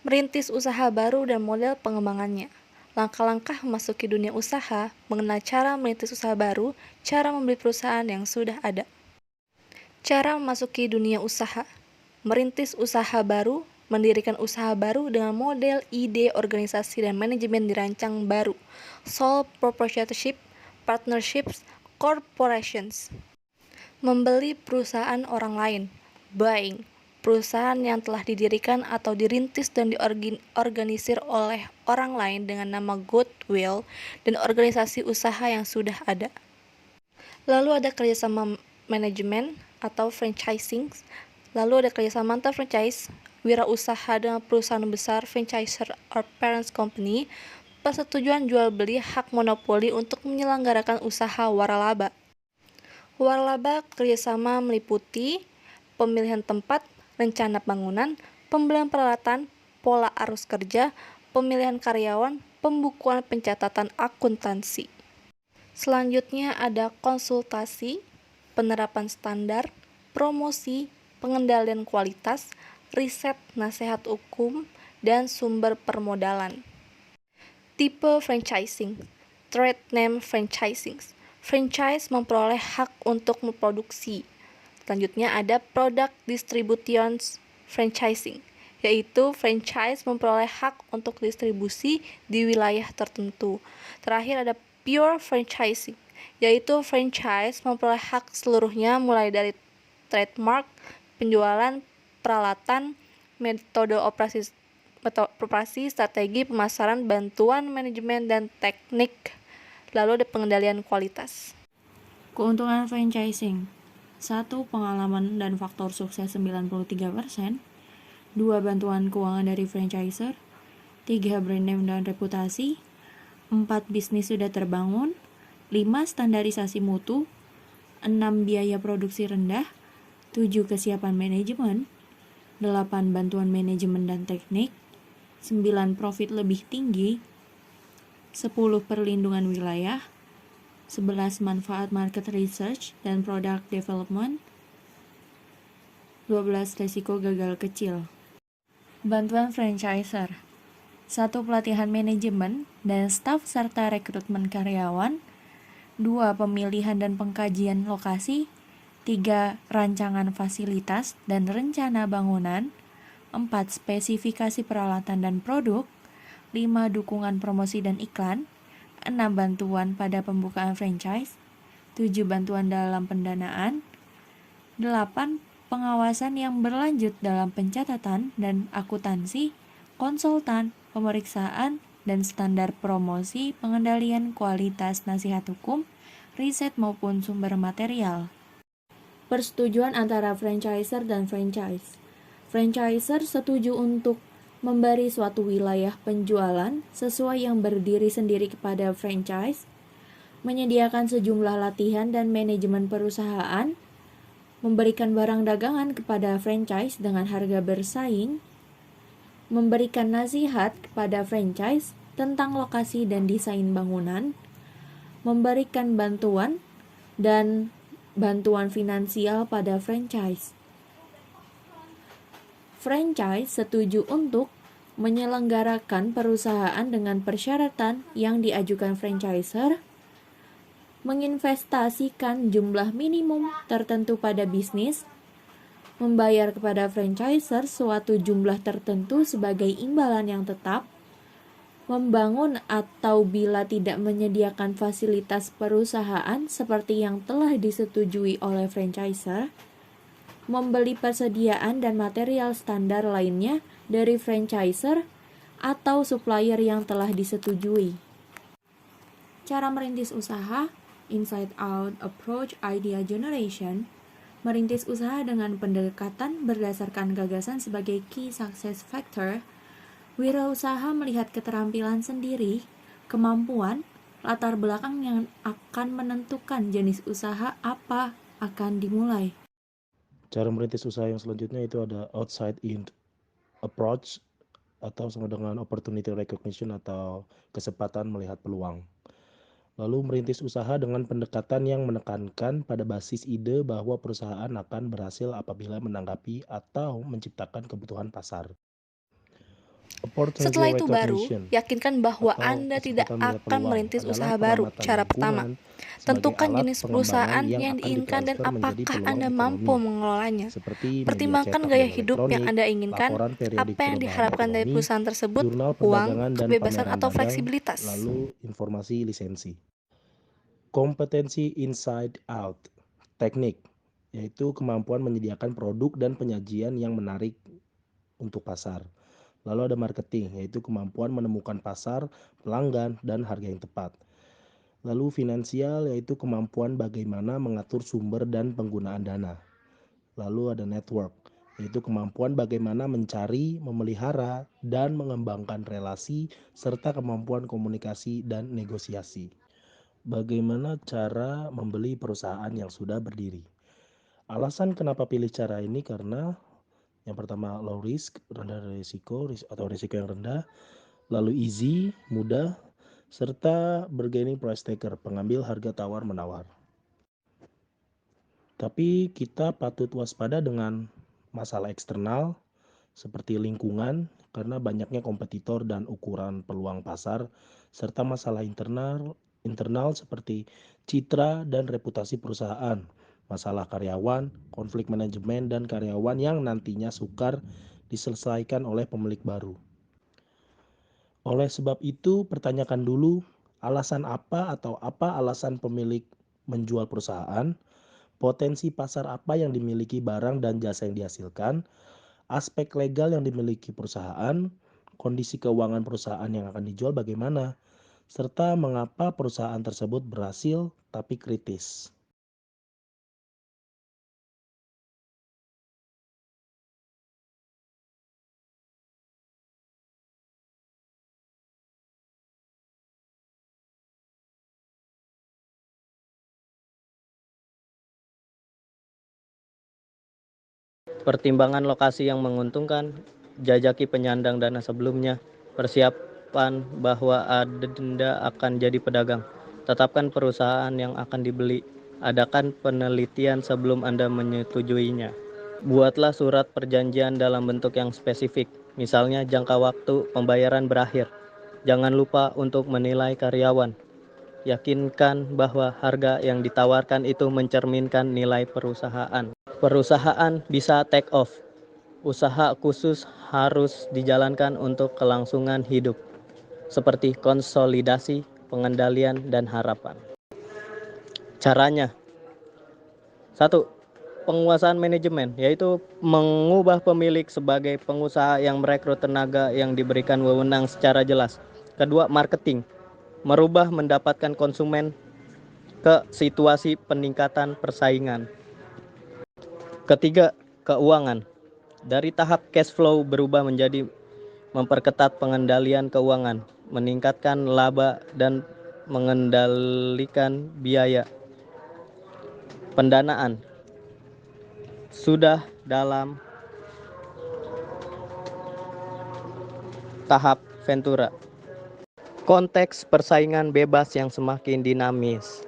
Merintis usaha baru dan model pengembangannya. Langkah-langkah memasuki dunia usaha, mengenal cara merintis usaha baru, cara membeli perusahaan yang sudah ada. Cara memasuki dunia usaha. Merintis usaha baru, mendirikan usaha baru dengan model, ide, organisasi, dan manajemen dirancang baru. Sole proprietorship, partnerships, corporations. Membeli perusahaan orang lain. Buying. Perusahaan yang telah didirikan atau dirintis dan diorganisir oleh orang lain dengan nama goodwill dan organisasi usaha yang sudah ada. Lalu ada kerjasama manajemen atau franchising. Lalu ada kerjasama antar franchise, wirausaha dengan perusahaan besar, franchisor or parent company, persetujuan jual beli hak monopoli untuk menyelenggarakan usaha waralaba. Waralaba kerjasama meliputi pemilihan tempat, rencana bangunan, pembelian peralatan, pola arus kerja, pemilihan karyawan, pembukuan pencatatan akuntansi. Selanjutnya ada konsultasi, penerapan standar, promosi, pengendalian kualitas, riset, nasihat hukum, dan sumber permodalan. Tipe franchising, trade name franchising. Franchise memperoleh hak untuk memproduksi. Selanjutnya ada product distribution franchising, yaitu franchise memperoleh hak untuk distribusi di wilayah tertentu. Terakhir ada pure franchising, yaitu franchise memperoleh hak seluruhnya mulai dari trademark, penjualan, peralatan, metode operasi, strategi pemasaran, bantuan manajemen, dan teknik. Lalu ada pengendalian kualitas. Keuntungan franchising: 1. Pengalaman dan faktor sukses 93%. 2. Bantuan keuangan dari franchisor. 3. Brand name dan reputasi. 4. Bisnis sudah terbangun. 5. Standarisasi mutu. 6. Biaya produksi rendah. 7. Kesiapan manajemen. 8. Bantuan manajemen dan teknik. 9. Profit lebih tinggi. 10. Perlindungan wilayah. 11. Manfaat market research dan product development. 12. Risiko gagal kecil. Bantuan franchisor: 1. Pelatihan manajemen dan staf serta rekrutmen karyawan. 2. Pemilihan dan pengkajian lokasi. 3. Rancangan fasilitas dan rencana bangunan. 4. Spesifikasi peralatan dan produk. 5. Dukungan promosi dan iklan. 6. Bantuan pada pembukaan franchise. 7. Bantuan dalam pendanaan. 8. Pengawasan yang berlanjut dalam pencatatan dan akuntansi, konsultan, pemeriksaan, dan standar promosi, pengendalian kualitas, nasihat hukum, riset maupun sumber material. Persetujuan antara franchisor dan franchise. Franchisor setuju untuk memberi suatu wilayah penjualan sesuai yang berdiri sendiri kepada franchise, menyediakan sejumlah latihan dan manajemen perusahaan, memberikan barang dagangan kepada franchise dengan harga bersaing, memberikan nasihat kepada franchise tentang lokasi dan desain bangunan, memberikan bantuan dan bantuan finansial pada franchise. Franchise setuju untuk menyelenggarakan perusahaan dengan persyaratan yang diajukan franchisor, menginvestasikan jumlah minimum tertentu pada bisnis, membayar kepada franchisor suatu jumlah tertentu sebagai imbalan yang tetap, membangun atau bila tidak menyediakan fasilitas perusahaan seperti yang telah disetujui oleh franchisor, membeli persediaan dan material standar lainnya dari franchisor atau supplier yang telah disetujui. Cara merintis usaha, inside out approach idea generation. Merintis usaha dengan pendekatan berdasarkan gagasan sebagai key success factor. Wirausaha melihat keterampilan sendiri, kemampuan, latar belakang yang akan menentukan jenis usaha apa akan dimulai. Cara merintis usaha yang selanjutnya itu ada outside in approach atau sama dengan opportunity recognition atau kesempatan melihat peluang. Lalu merintis usaha dengan pendekatan yang menekankan pada basis ide bahwa perusahaan akan berhasil apabila menanggapi atau menciptakan kebutuhan pasar. Opportunity Setelah itu baru, recognition yakinkan bahwa atau Anda tidak kesempatan melihat akan peluang merintis adalah usaha baru. pengamatan Cara pertama, lingkungan sebagai tentukan alat jenis pengembangan perusahaan yang yang akan diinginkan dan ditransfer menjadi apakah peluang Anda mampu ekonomi, mengelolanya. seperti media Pertimbangkan cetak gaya dan hidup yang elektronik, Anda inginkan, laporan periodik apa yang perubahan diharapkan dari ekonomi, perusahaan tersebut, jurnal uang, perdagangan dan kebebasan pameran atau dagang, fleksibilitas. lalu informasi lisensi. Kompetensi inside out, teknik, yaitu kemampuan menyediakan produk dan penyajian yang menarik untuk pasar. Lalu ada marketing, yaitu kemampuan menemukan pasar, pelanggan, dan harga yang tepat. Lalu finansial, yaitu kemampuan bagaimana mengatur sumber dan penggunaan dana. Lalu ada network, yaitu kemampuan bagaimana mencari, memelihara, dan mengembangkan relasi, serta kemampuan komunikasi dan negosiasi. Bagaimana cara membeli perusahaan yang sudah berdiri? Alasan kenapa pilih cara ini karena yang pertama low risk, rendah risiko atau risiko yang rendah, lalu easy, mudah, serta bargaining price taker, pengambil harga tawar-menawar. Tapi kita patut waspada dengan masalah eksternal seperti lingkungan karena banyaknya kompetitor dan ukuran peluang pasar, serta masalah internal seperti citra dan reputasi perusahaan, masalah karyawan, konflik manajemen dan karyawan yang nantinya sukar diselesaikan oleh pemilik baru. Oleh sebab itu, pertanyakan dulu alasan apa atau apa alasan pemilik menjual perusahaan, potensi pasar apa yang dimiliki barang dan jasa yang dihasilkan, aspek legal yang dimiliki perusahaan, kondisi keuangan perusahaan yang akan dijual bagaimana, serta mengapa perusahaan tersebut berhasil tapi kritis. Pertimbangan lokasi yang menguntungkan, jajaki penyandang dana sebelumnya, persiapan bahwa Anda akan jadi pedagang, tetapkan perusahaan yang akan dibeli, adakan penelitian sebelum Anda menyetujuinya. Buatlah surat perjanjian dalam bentuk yang spesifik, misalnya jangka waktu pembayaran berakhir. Jangan lupa untuk menilai karyawan. Yakinkan bahwa harga yang ditawarkan itu mencerminkan nilai perusahaan. Perusahaan bisa take off. Usaha khusus harus dijalankan untuk kelangsungan hidup, seperti konsolidasi, pengendalian, dan harapan. Caranya, 1. Penguasaan manajemen, yaitu mengubah pemilik sebagai pengusaha yang merekrut tenaga yang diberikan wewenang secara jelas. Kedua, marketing, merubah mendapatkan konsumen ke situasi peningkatan persaingan. Ketiga, keuangan. Dari tahap cash flow berubah menjadi memperketat pengendalian keuangan, meningkatkan laba dan mengendalikan biaya. Pendanaan sudah dalam tahap ventura. Konteks persaingan bebas yang semakin dinamis.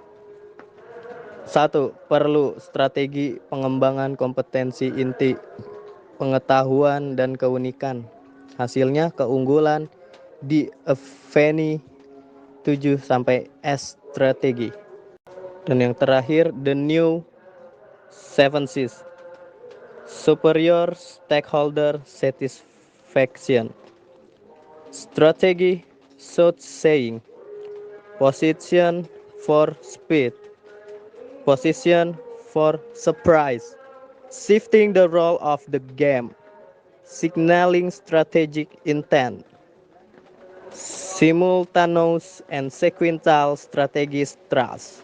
1. Perlu strategi pengembangan kompetensi inti, pengetahuan dan keunikan. Hasilnya keunggulan di Aveni 7-S strategi. Dan yang terakhir, the new 7 Cs. Superior stakeholder satisfaction. Strategi soothsaying. Position for speed. Position for surprise. Shifting the role of the game. Signaling strategic intent. Simultaneous and sequential strategies trust.